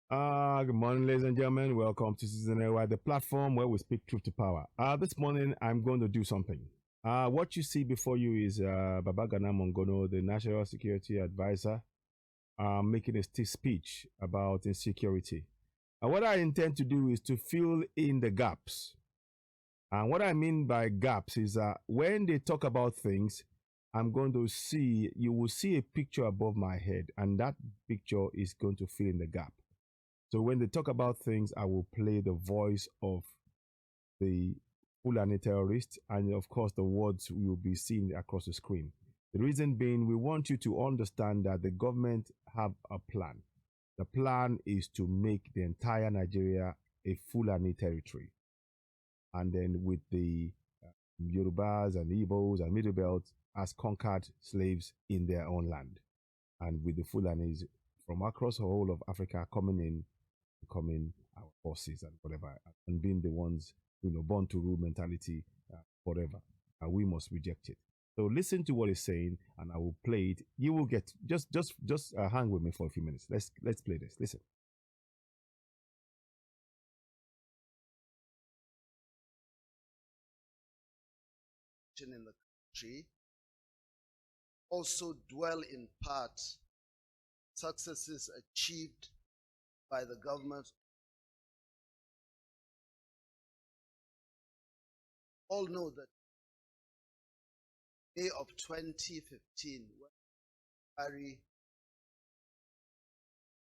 Good morning, ladies and gentlemen. Welcome to Citizen AY, the platform where we speak truth to power. This morning, I'm going to do something. What you see before you is Babagana Mongono, the National Security Advisor, making a speech about insecurity. What I intend to do is to fill in the gaps. And what I mean by gaps is that when they talk about things, you will see a picture above my head, and that picture is going to fill in the gap. So when they talk about things, I will play the voice of the Fulani terrorist, and of course the words will be seen across the screen. The reason being, we want you to understand that the government have a plan. The plan is to make the entire Nigeria a Fulani territory. And then with the Yorubas and Igbos and Middle Belt as conquered slaves in their own land. And with the Fulanis from across the whole of Africa coming in, becoming our bosses and whatever, and being the ones, born to rule mentality forever. And we must reject it. So listen to what he's saying, and I will play it. You will get just hang with me for a few minutes. Let's play this. Listen. In the country also dwell in part successes achieved by the government. All know that May of 2015, when Buhari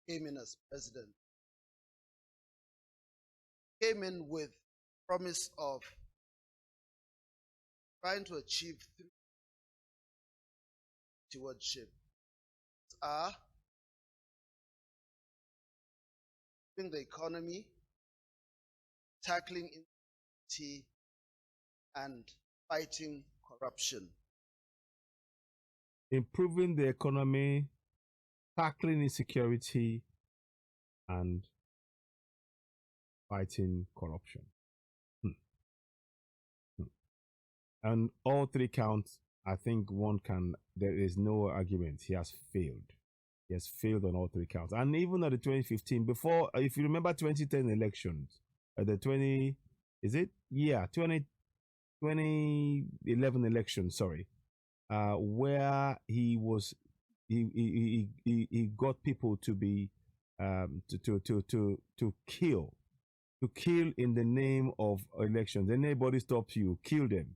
came in as president, came in with promise of trying to achieve three stewardship are the economy, tackling insecurity, and fighting corruption. Improving the economy, tackling insecurity, and fighting corruption. And all three counts, I think there is no argument. He has failed. He has failed on all three counts. And even at the 2015, before, if you remember 2010 elections, the 2011 election, sorry, where he got people to be, to kill in the name of elections. Anybody stops you, kill them.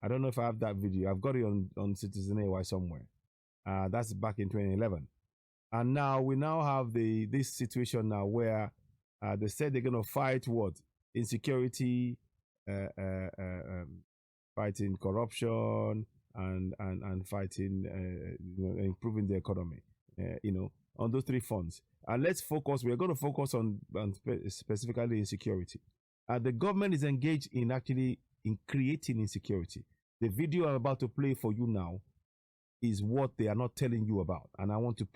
I don't know if I have that video. I've got it on Citizen AY somewhere. That's back in 2011. And now we have this situation now where they said they're going to fight what? Insecurity, fighting corruption, and fighting, improving the economy, on those three fronts. And let's focus, we're going to focus on specifically insecurity. The government is engaged in creating insecurity. The video I'm about to play for you now is what they are not telling you about. And I want to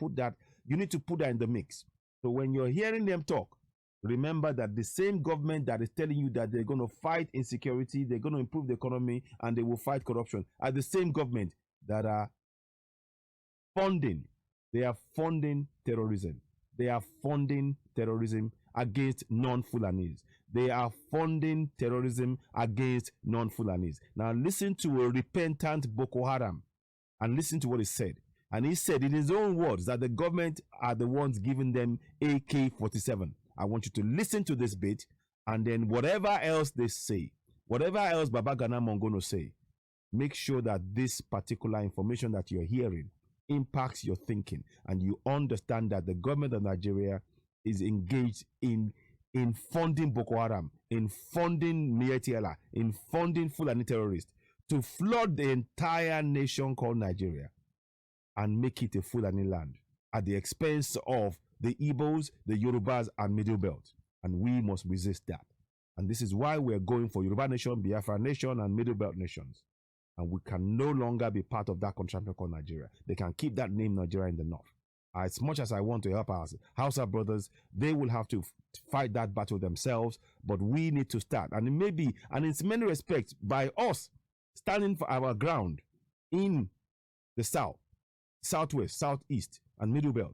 you need to put that in the mix. So when you're hearing them talk, remember that the same government that is telling you that they're going to fight insecurity, they're going to improve the economy, and they will fight corruption, are the same government that are funding terrorism. They are funding terrorism against non-Fulani's. They are funding terrorism against non-Fulani's. Now listen to a repentant Boko Haram and listen to what he said. And he said in his own words that the government are the ones giving them AK-47. I want you to listen to this bit, and then whatever else they say, whatever else Babagana Mongono say, make sure that this particular information that you're hearing impacts your thinking, and you understand that the government of Nigeria is engaged in funding Boko Haram, in funding Mietiela, in funding Fulani terrorists to flood the entire nation called Nigeria and make it a Fulani land at the expense of the Igbos, the Yorubas, and Middle Belt. And we must resist that. And this is why we're going for Yoruba nation, Biafra nation, and Middle Belt nations. And we can no longer be part of that contraption called Nigeria. They can keep that name Nigeria in the north. As much as I want to help our Hausa brothers, they will have to fight that battle themselves, but we need to start. And it may be, and in many respects, by us standing for our ground in the south, southwest, southeast, and middle belt,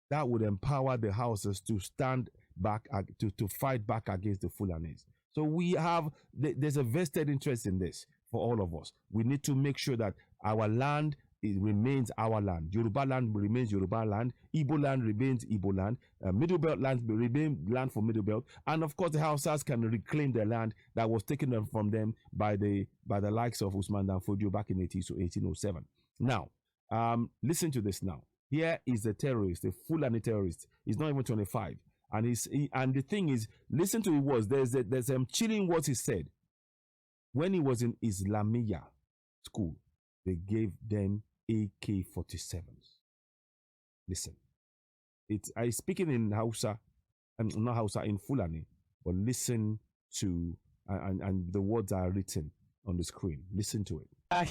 that would empower the houses to stand back, to fight back against the Fulanis. So we have, there's a vested interest in this for all of us. We need to make sure that our land, it remains our land. Yoruba land remains Yoruba land. Igbo land remains Igbo land. Middle Belt land remain land for Middle Belt. And of course, the Hausas can reclaim their land that was taken from them by the likes of Usman Dan Fodio back in 1807. Now, listen to this now. Here is the terrorist, the Fulani terrorist. He's not even 25. And and the thing is, listen to his words. There's chilling words he said. When he was in Islamia school, they gave them AK-47s. Listen, I speaking in Hausa, not Hausa, in Fulani, but listen to, and the words are written on the screen. Listen to it.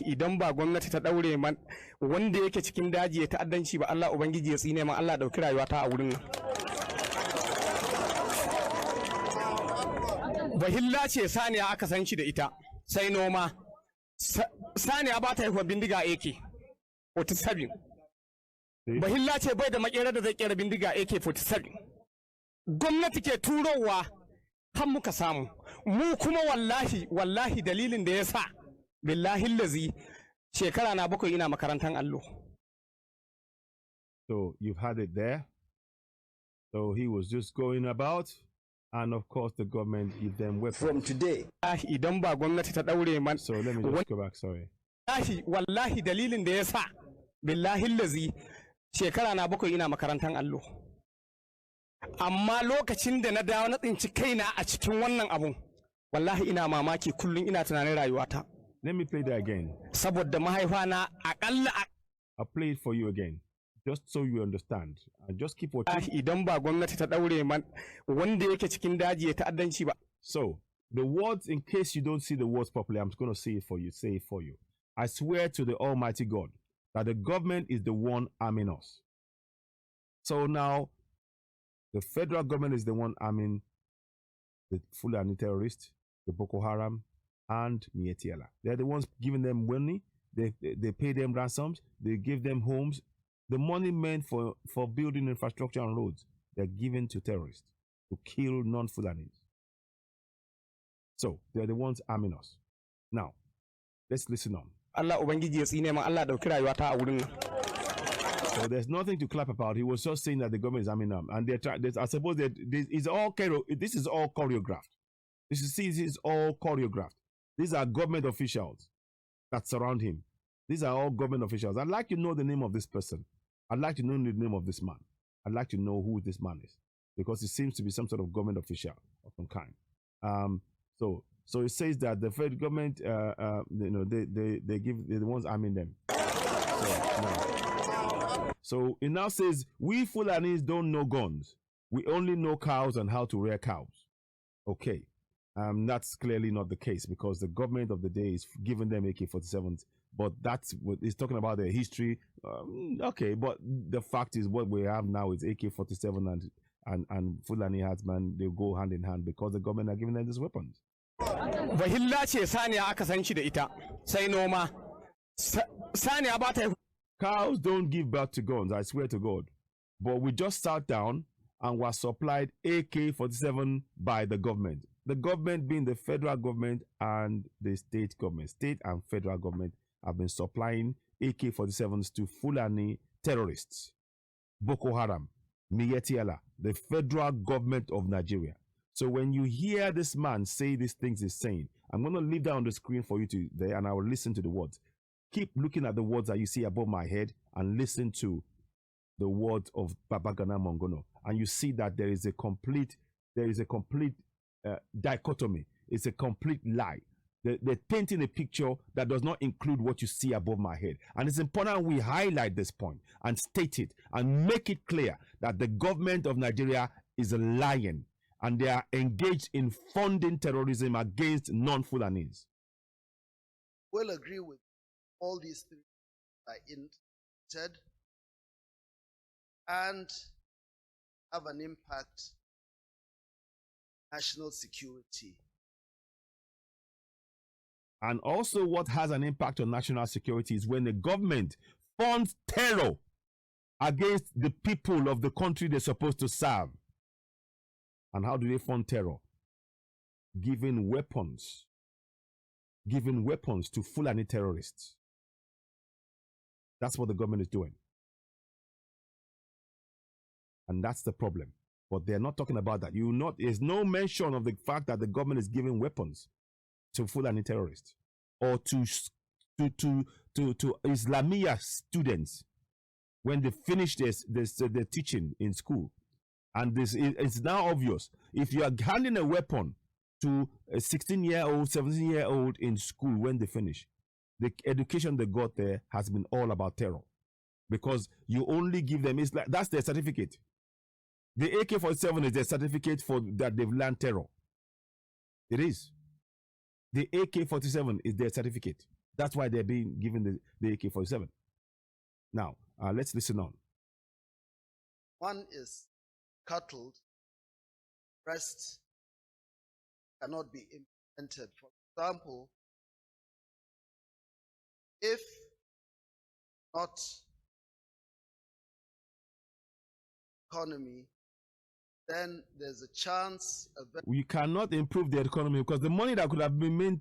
Idan ba gwamnati ta daure man wanda yake cikin daji ya ta'addanci ba Allah ubangiji ya tsine man Allah dauki rayuwa ta a wurin nan. Bahilla ce saniya aka san shi da ita sai noma. Saniya ba ta haihuwa bindiga AK-47. Bahilla ce bai da makera da zai kera bindiga AK-47. Gwamnati ke turowa har muka samu. Mu kuma wallahi dalilin da ya sa billahi lazi shekara na 7 ina makarantar allo. So you've had it there. So he was just going about, and of course the government give them weapons. From today. Idan ba gwamnati ta daure man. So let me just go back, sorry. Wallahi dalilin da ya sa billahi lazi shekara na 7 ina makarantar allo. Amma lokacin da na dawo na tsinci kaina a cikin wannan abun wallahi ina mamaki kullun ina tunanin rayuwata. Let me play that again. Saboda mahaifa na akalla I'll play it for you again, just so you understand. And just keep watching. Idan ba gwamnati ta daure man wanda yake cikin daji ya ta'addanci ba. So the words, in case you don't see the words properly, I'm going to say it for you. Say it for you. I swear to the Almighty God that the government is the one arming us. So now, the federal government is the one arming the Fulani terrorists, the Boko Haram, and Mietiela. They're the ones giving them money. They pay them ransoms. They give them homes. The money meant for building infrastructure and roads, they're given to terrorists to kill non-Fulanis. So they're the ones arming us. Now, let's listen on. Allah ubangiji ya tsine man Allah dauki rayuwata a wurin nan. So there's nothing to clap about. He was just saying that the government is arming them, and I suppose that this is all choreographed. This is all choreographed. These are government officials that surround him. These are all government officials. I'd like to know the name of this person. I'd like to know the name of this man. I'd like to know who this man is, because it seems to be some sort of government official of some kind. So it says that the federal government, they're the ones arming them. So it now says, we Fulanis don't know guns. We only know cows and how to rear cows. Okay. That's clearly not the case, because the government of the day is giving them AK-47s, but that's what is talking about their history. Okay, but the fact is what we have now is AK-47 and Fulani herdsmen. They go hand in hand because the government are giving them these weapons. Bahilla ce saniya aka san shi da ita sai noma. Saniya ba ta. Cows don't give birth to guns, I swear to God. But we just sat down and was supplied AK-47 by the government. The government being the federal government and the state government. State and federal government have been supplying AK-47s to Fulani terrorists. Boko Haram, Mietiela, the federal government of Nigeria. So when you hear this man say these things he's saying, I'm going to leave that on the screen for you to there, and I will listen to the words. Keep looking at the words that you see above my head and listen to the words of Baba Gana Mongono, and you see that there is a complete dichotomy. It's a complete lie. They're painting a picture that does not include what you see above my head. And it's important we highlight this point and state it and make it clear that the government of Nigeria is lying, and they are engaged in funding terrorism against non-Fulanis. We'll agree with all these things I said and have an impact on national security. And also what has an impact on national security is when the government funds terror against the people of the country they're supposed to serve. And how do they fund terror? Giving weapons to Fulani terrorists. That's what the government is doing. And that's the problem. But they're not talking about that. There's no mention of the fact that the government is giving weapons to Fulani terrorists or to Islamia students when they finish their teaching in school. And it's now obvious. If you are handing a weapon to a 16-year-old, 17-year-old in school when they finish, the education they got there has been all about terror. Because you only give them, it's like that's their certificate. The AK-47 is their certificate for that they've learned terror. It is. The AK-47 is their certificate. That's why they're being given the AK-47. Now, let's listen on. One is cattle, rest cannot be implemented. For example, if not economy, then there's a chance we cannot improve the economy because the money that could have been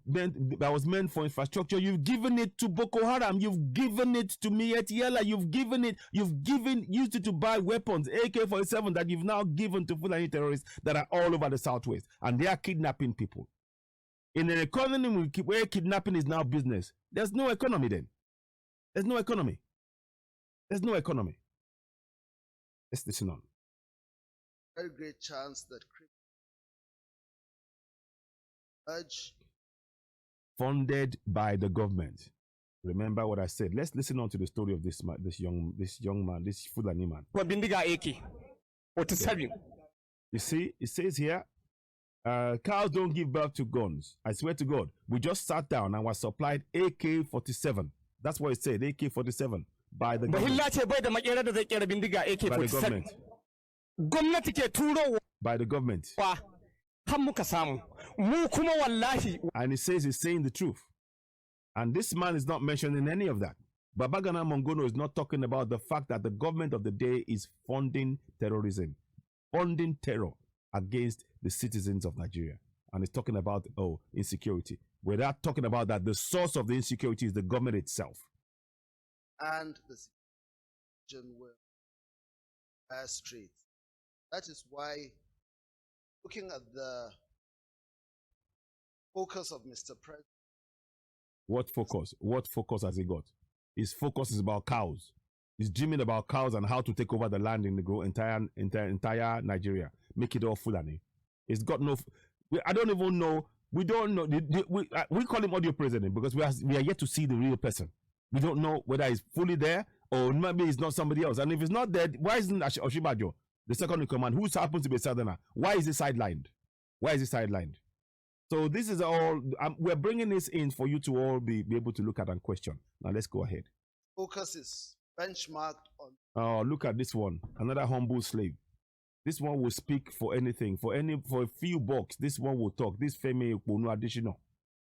that was meant for infrastructure, you've given it to Boko Haram, you've given it to Mietiela, used it to buy weapons, AK-47 that you've now given to Fulani terrorists that are all over the southwest, and they are kidnapping people. In an economy where kidnapping is now business, there's no economy then. There's no economy. There's no economy. Let's listen on. Very great chance that urge funded by the government. Remember what I said. Let's listen on to the story of this young man, this Fulani man. You see, it says here, cows don't give birth to guns. I swear to God, we just sat down and was supplied AK-47. That's what it said, AK-47 by the government. By the government. By the government. And he says he's saying the truth. And this man is not mentioning any of that. Babagana Mongono is not talking about the fact that the government of the day is funding terrorism, funding terror against the citizens of Nigeria. And he's talking about, insecurity. We're not talking about that. The source of the insecurity is the government itself. And the situation were straight. That is why, looking at the focus of Mr. President. What focus? What focus has he got? His focus is about cows. He's dreaming about cows and how to take over the land in the entire Nigeria, make it all Fulani. He's got no. I don't even know. We don't know. We call him audio president because we are yet to see the real person. We don't know whether he's fully there or maybe he's not somebody else. And if he's not there, why isn't Oshibajo, the second in command, who happens to be a southerner, why is he sidelined? Why is he sidelined? So this is all, we're bringing this in for you to all be able to look at and question. Now let's go ahead. Focus is benchmarked on. Oh, look at this one. Another humble slave. This one will speak for anything, for a few bucks. This one will talk. This Femi will no additional.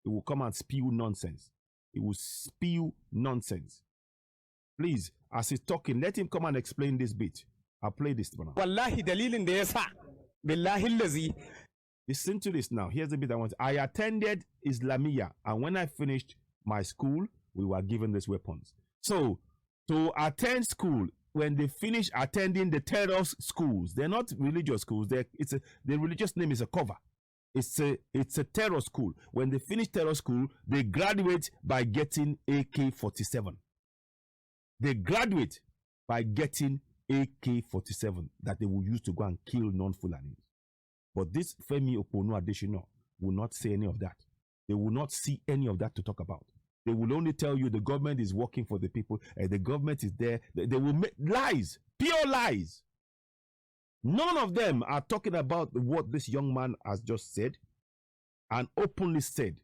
It will come and spew nonsense. It will spew nonsense. Please, as he's talking, let him come and explain this bit. I'll play this one. Wallahi dalilin da yasa billahi allazi. Listen to this now. Here's the bit I want. I attended Islamia, and when I finished my school, we were given these weapons. So, to attend school, when they finish attending the terror schools, they're not religious schools. The religious name is a cover. It's a terror school. When they finish terror school, they graduate by getting AK-47. They graduate by getting AK-47 that they will use to go and kill non-Fulani. But this Femi Opono Adesina will not say any of that. They will not see any of that to talk about. They will only tell you the government is working for the people and the government is there. They will make lies, pure lies. None of them are talking about what this young man has just said and openly said.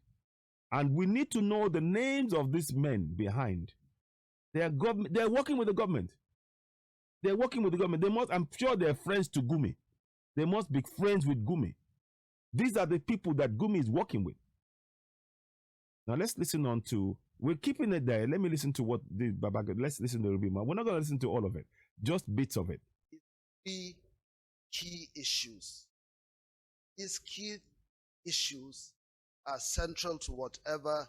And we need to know the names of these men behind. They're working with the government. They're working with the government. I'm sure they're friends to Gumi. They must be friends with Gumi. These are the people that Gumi is working with. Now let's listen on to we're keeping it there. Let me listen to what the Babaga. Let's listen to a little bit more. We're not going to listen to all of it, just bits of it. Three key issues. These key issues are central to whatever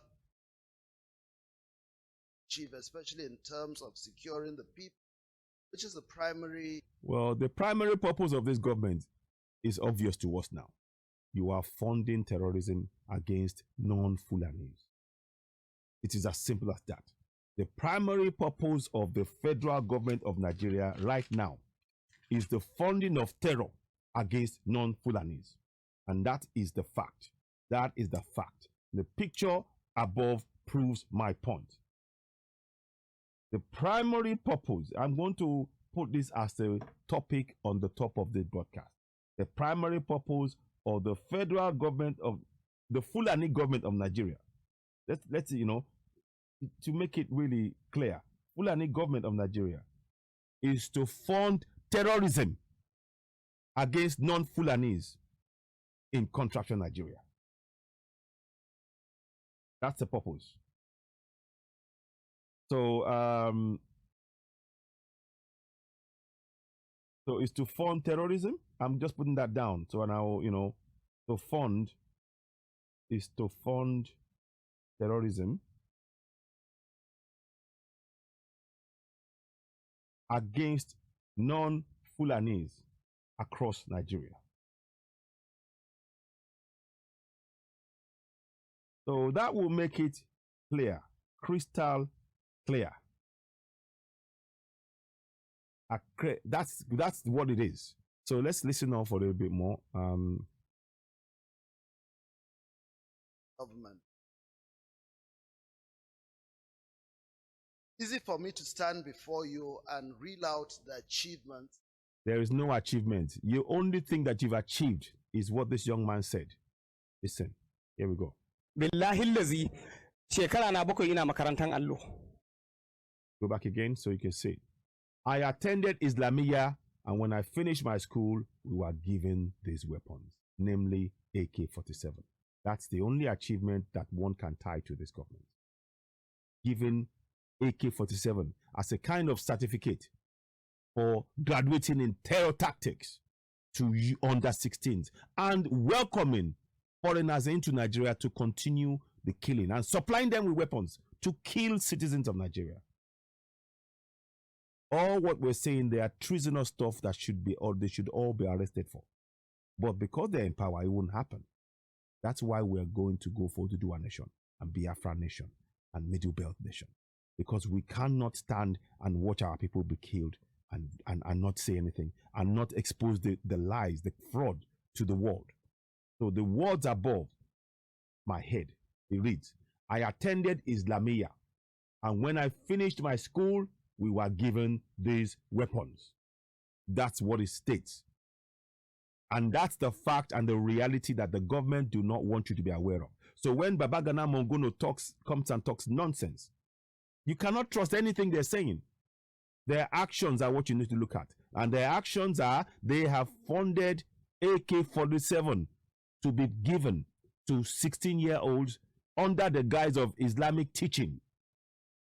achieve, especially in terms of securing the people, which is the primary. Well, the primary purpose of this government is obvious to us now. You are funding terrorism against non-Fulani's. It is as simple as that. The primary purpose of the federal government of Nigeria right now is the funding of terror against non-Fulani's. And that is the fact. That is the fact. The picture above proves my point. The primary purpose, I'm going to put this as a topic on the top of this broadcast. The primary purpose of the federal government of the Fulani government of Nigeria. Let's to make it really clear, Fulani government of Nigeria is to fund terrorism against non-Fulani's in contraction Nigeria. That's the purpose. So it's to fund terrorism. I'm just putting that down. So now, to fund is to fund terrorism against non-Fulani's across Nigeria. So that will make it clear, crystal clear. That's what it is. So let's listen on for a little bit more. Government. Easy for me to stand before you and reel out the achievements. There is no achievement. The only thing that you've achieved is what this young man said. Listen, here we go. Billahi lazi shekara na bakwai ina makarantan allo. Go back again so you can see it. I attended Islamiyah, and when I finished my school, we were given these weapons, namely AK-47. That's the only achievement that one can tie to this government. Given AK-47 as a kind of certificate for graduating in terror tactics to under 16s and welcoming foreigners into Nigeria to continue the killing and supplying them with weapons to kill citizens of Nigeria. All what we're saying, they are treasonous stuff that they should all be arrested for. But because they're in power, it won't happen. That's why we're going to go for Dudu Nation and Biafra Nation and Middle Belt Nation. Because we cannot stand and watch our people be killed and not say anything and not expose the lies, the fraud to the world. So the words above my head, it reads, I attended Islamiyah, and when I finished my school, we were given these weapons. That's what it states. And that's the fact and the reality that the government do not want you to be aware of. So when Babagana Mongono comes and talks nonsense, you cannot trust anything they're saying. Their actions are what you need to look at. And their actions are, they have funded AK-47 to be given to 16-year-olds under the guise of Islamic teaching.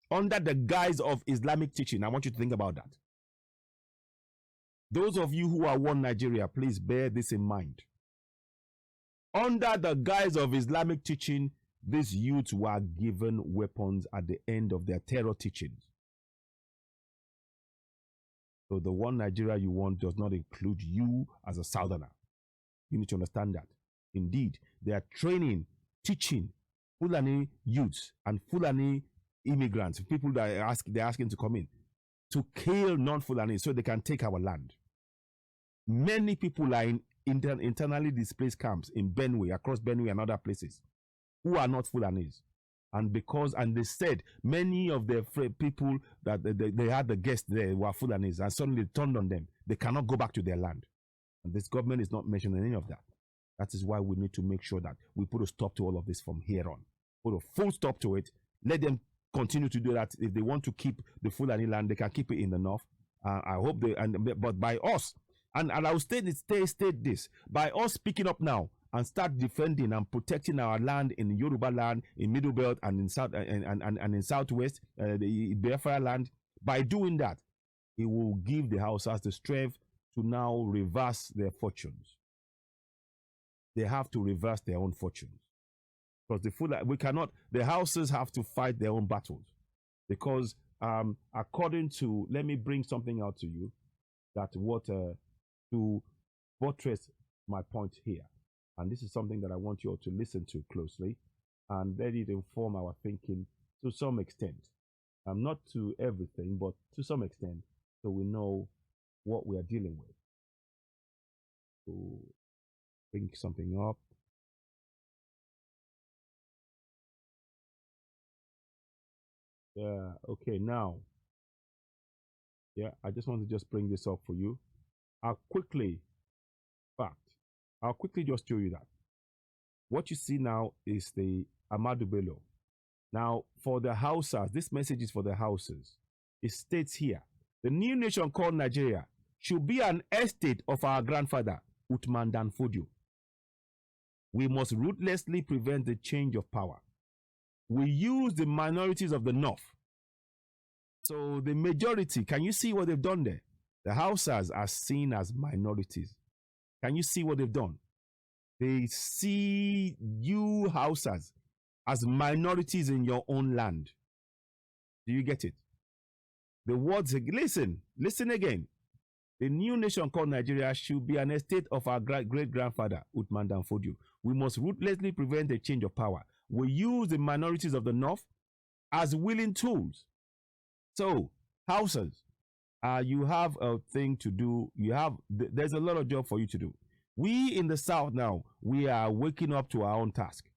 Under the guise of Islamic teaching. I want you to think about that. Those of you who are one Nigeria, please bear this in mind. Under the guise of Islamic teaching, these youths were given weapons at the end of their terror teachings. So the one Nigeria you want does not include you as a Southerner. You need to understand that. Indeed, they are training, teaching Fulani youths and Fulani immigrants, people that they're asking to come in, to kill non-Fulani so they can take our land. Many people are in internally displaced camps in Benue, across Benue and other places, who are not Fulanis. And they said many of the people that they had the guests there were Fulanis, and suddenly turned on them. They cannot go back to their land. And this government is not mentioning any of that. That is why we need to make sure that we put a stop to all of this from here on. Put a full stop to it. Let them continue to do that. If they want to keep the Fulani land, they can keep it in the north. I hope but by us, and I will state this, by us speaking up now and start defending and protecting our land in Yoruba land, in Middle Belt, and in South and in Southwest, the Biafra land. By doing that, it will give the Hausas the strength to now reverse their fortunes. They have to reverse their own fortunes. Because the Hausas have to fight their own battles. Because according to, let me bring something out to you, that to buttress my point here. And this is something that I want you all to listen to closely and let it inform our thinking to some extent. Not to everything, but to some extent, so we know what we are dealing with. So, bring something up. Yeah, okay, now. Yeah, I just want to just bring this up for you. I'll quickly just show you that. What you see now is the Ahmadu Bello. Now, for the Hausas, this message is for the Hausas. It states here, the new nation called Nigeria should be an estate of our grandfather, Uthman Dan Fodio. We must ruthlessly prevent the change of power. We use the minorities of the North. So the majority, can you see what they've done there? The Hausas are seen as minorities. Can you see what they've done? They see you Hausas as minorities in your own land. Do you get it? The words, listen again. The new nation called Nigeria should be an estate of our great-grandfather, Uthman Dan Fodio. We must ruthlessly prevent the change of power. We use the minorities of the North as willing tools. So, Hausas, you have a thing to do. There's a lot of job for you to do. We in the South now, we are waking up to our own task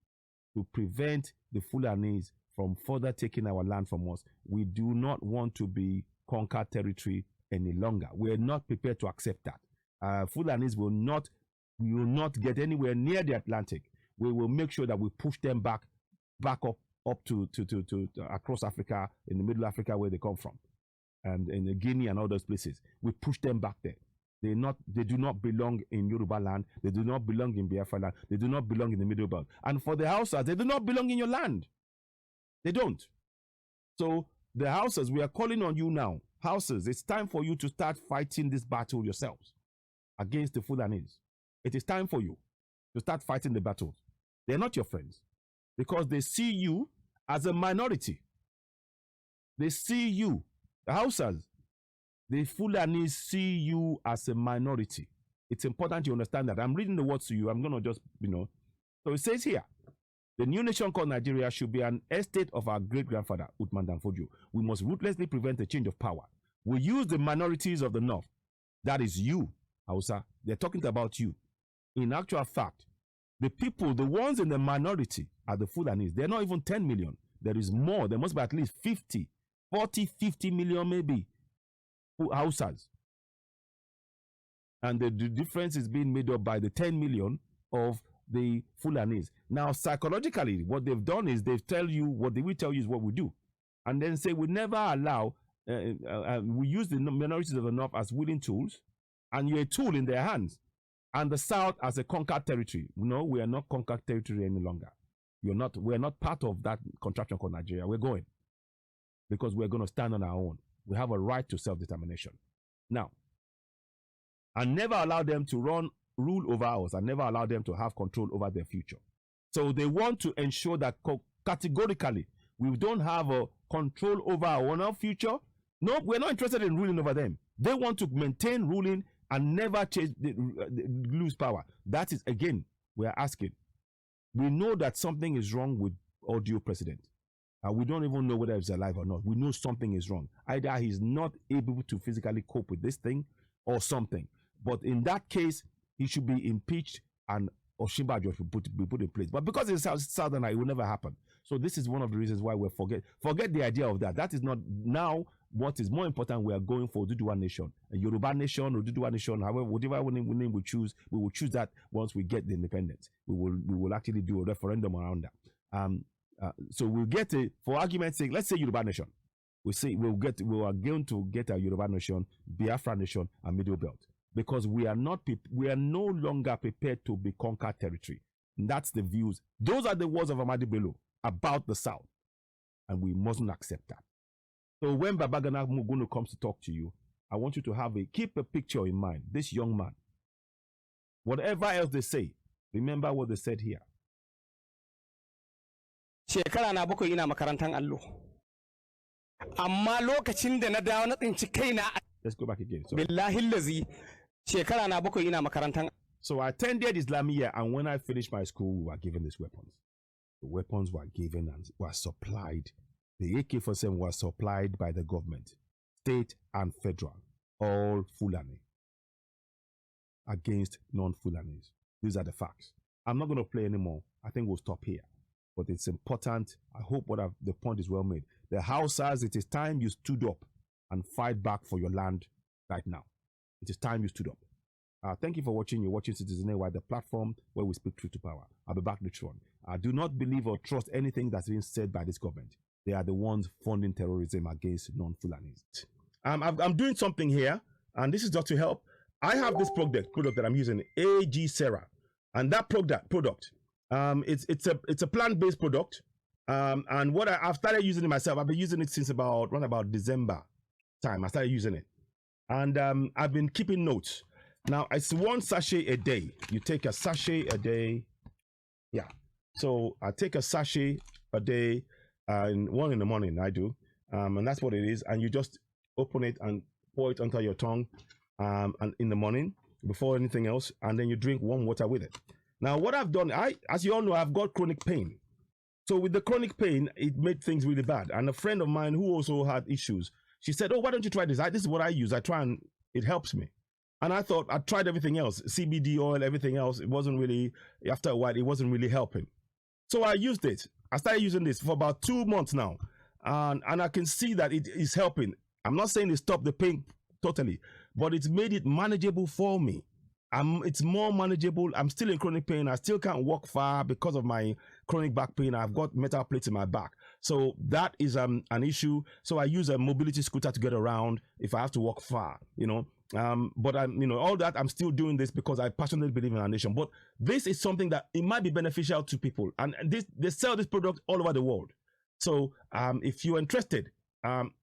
to prevent the Fulanis from further taking our land from us. We do not want to be conquered territory any longer. We are not prepared to accept that. Fulanis will not get anywhere near the Atlantic. We will make sure that we push them back up to across Africa, in the Middle Africa where they come from, and in Guinea and all those places. We push them back there. They do not belong in Yoruba land. They do not belong in Biafra land. They do not belong in the Middle Belt. And for the Hausas, they do not belong in your land. They don't. So the Hausas, we are calling on you now. Hausas, it's time for you to start fighting this battle yourselves against the Fulanis. It is time for you to start fighting the battles. They're not your friends because they see you as a minority. They see you, the Hausas, the Fulanis see you as a minority. It's important you understand that. I'm reading the words to you. I'm going to just, So it says here, the new nation called Nigeria should be an estate of our great-grandfather, Uthman Dan Fodio. We must ruthlessly prevent the change of power. We use the minorities of the North. That is you, Hausa. They're talking about you. In actual fact, the people, the ones in the minority are the Fulanis. They're not even 10 million. There is more. There must be at least 50 million maybe Hausas. And the difference is being made up by the 10 million of the Fulanis. Now, psychologically, what they've done is they tell you, what they will tell you is what we do. And then say we never allow, we use the minorities of the North as willing tools, and you're a tool in their hands. And the South as a conquered territory. No, we are not conquered territory any longer. We're not part of that contraction called Nigeria. We're going. Because we're going to stand on our own. We have a right to self-determination. Now, and never allow them to rule over us, and never allow them to have control over their future. So they want to ensure that categorically we don't have a control over our own future. No, we're not interested in ruling over them. They want to maintain ruling and never lose power. That is, again, we are asking. We know that something is wrong with audio president. We don't even know whether he's alive or not. We know something is wrong. Either he's not able to physically cope with this thing or something. But in that case, he should be impeached and Osinbajo should be put in place. But because it's Southern, it will never happen. So this is one of the reasons why we forget the idea of that. That is not now what is more important. We are going for Oduduwa nation, a Yoruba nation, Oduduwa nation. However, whatever name we choose, we will choose that once we get the independence. We will actually do a referendum around that. So we'll get for argument's sake, let's say Yoruba nation. We are going to get a Yoruba nation, Biafra nation, and Middle Belt. because we are no longer prepared to be conquered territory. And that's the views. Those are the words of Amadi Bello about the South. And we mustn't accept that. So when Babagana Mugono comes to talk to you, I want you to keep a picture in mind. This young man, whatever else they say, remember what they said here. Shekara na bakwai ina makarantar allo. Amma lokacin da na dawo na tsinci kaina. Let's go back again. Billahi lazi shekara na bakwai ina makarantar. So I attended Islamia, and when I finished my school, we were given these weapons. The weapons were given and were supplied. The AK-47 was supplied by the government, state and federal, all Fulani, against non-Fulani's. These are the facts. I'm not going to play anymore. I think we'll stop here. But it's important. I hope the point is well made. The Hausas, it is time you stood up and fight back for your land right now. It is time you stood up. Thank you for watching. You're watching Citizen AY, the platform where we speak truth to power. I'll be back later on. Do not believe or trust anything that's being said by this government. They are the ones funding terrorism against non-Fulani's. I'm doing something here, and this is just to help. I have this product that I'm using, AG Sarah, and that product, it's a plant-based product, and I've started using it myself. I've been using it since around about December time. I started using it, and I've been keeping notes. Now it's 1 sachet a day. You take a sachet a day, yeah. So I take a sachet a day, and 1 in the morning I do, and that's what it is. And you just open it and pour it onto your tongue, and in the morning before anything else, and then you drink warm water with it. Now what I've done, as you all know, I've got chronic pain. So with the chronic pain, it made things really bad. And a friend of mine who also had issues, she said, "Oh, why don't you try this? This is what I use. I try and it helps me." And I thought, I tried everything else, CBD oil, everything else. It wasn't really, after a while, it wasn't really helping. So I used it. I started using this for about 2 months now. And I can see that it is helping. I'm not saying it stopped the pain totally, but it's made it manageable for me. It's more manageable. I'm still in chronic pain. I still can't walk far because of my chronic back pain. I've got metal plates in my back. So that is an issue. So I use a mobility scooter to get around if I have to walk far, but all that, I'm still doing this because I passionately believe in our nation. But this is something that it might be beneficial to people, and they sell this product all over the world. So if you're interested,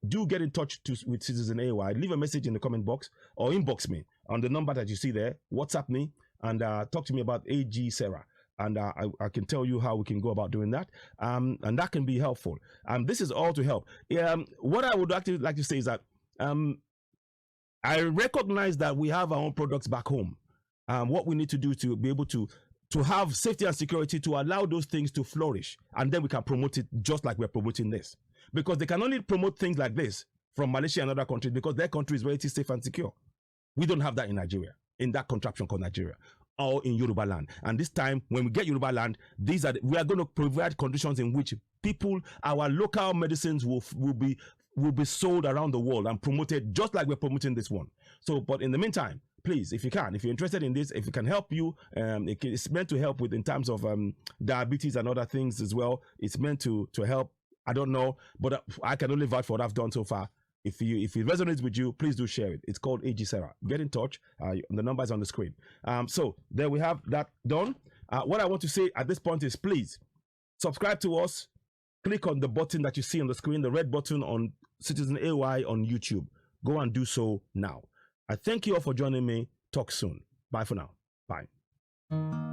do get in touch with Citizen AY. Leave a message in the comment box or inbox me on the number that you see there. WhatsApp me and talk to me about AG Sarah, and I can tell you how we can go about doing that, and that can be helpful. This is all to help. What I would actually like to say is that I recognize that we have our own products back home. What we need to do to be able to have safety and security to allow those things to flourish, and then we can promote it just like we're promoting this. Because they can only promote things like this from Malaysia and other countries because their country is very safe and secure. We don't have that in Nigeria, in that contraption called Nigeria, or in Yoruba land. And this time, when we get Yoruba land, we are going to provide conditions in which our local medicines will be sold around the world and promoted just like we're promoting this one. So, but in the meantime, please, if you're interested in this, if it can help you, it's meant to help with in terms of diabetes and other things as well. It's meant to help. I don't know, but I can only vouch for what I've done so far. If it resonates with you, please do share it. It's called AG Sarah. Get in touch. The number is on the screen. So there we have that done. What I want to say at this point is please subscribe to us. Click on the button that you see on the screen, the red button on Citizen AY on YouTube. Go and do so now. I thank you all for joining me. Talk soon. Bye for now. Bye.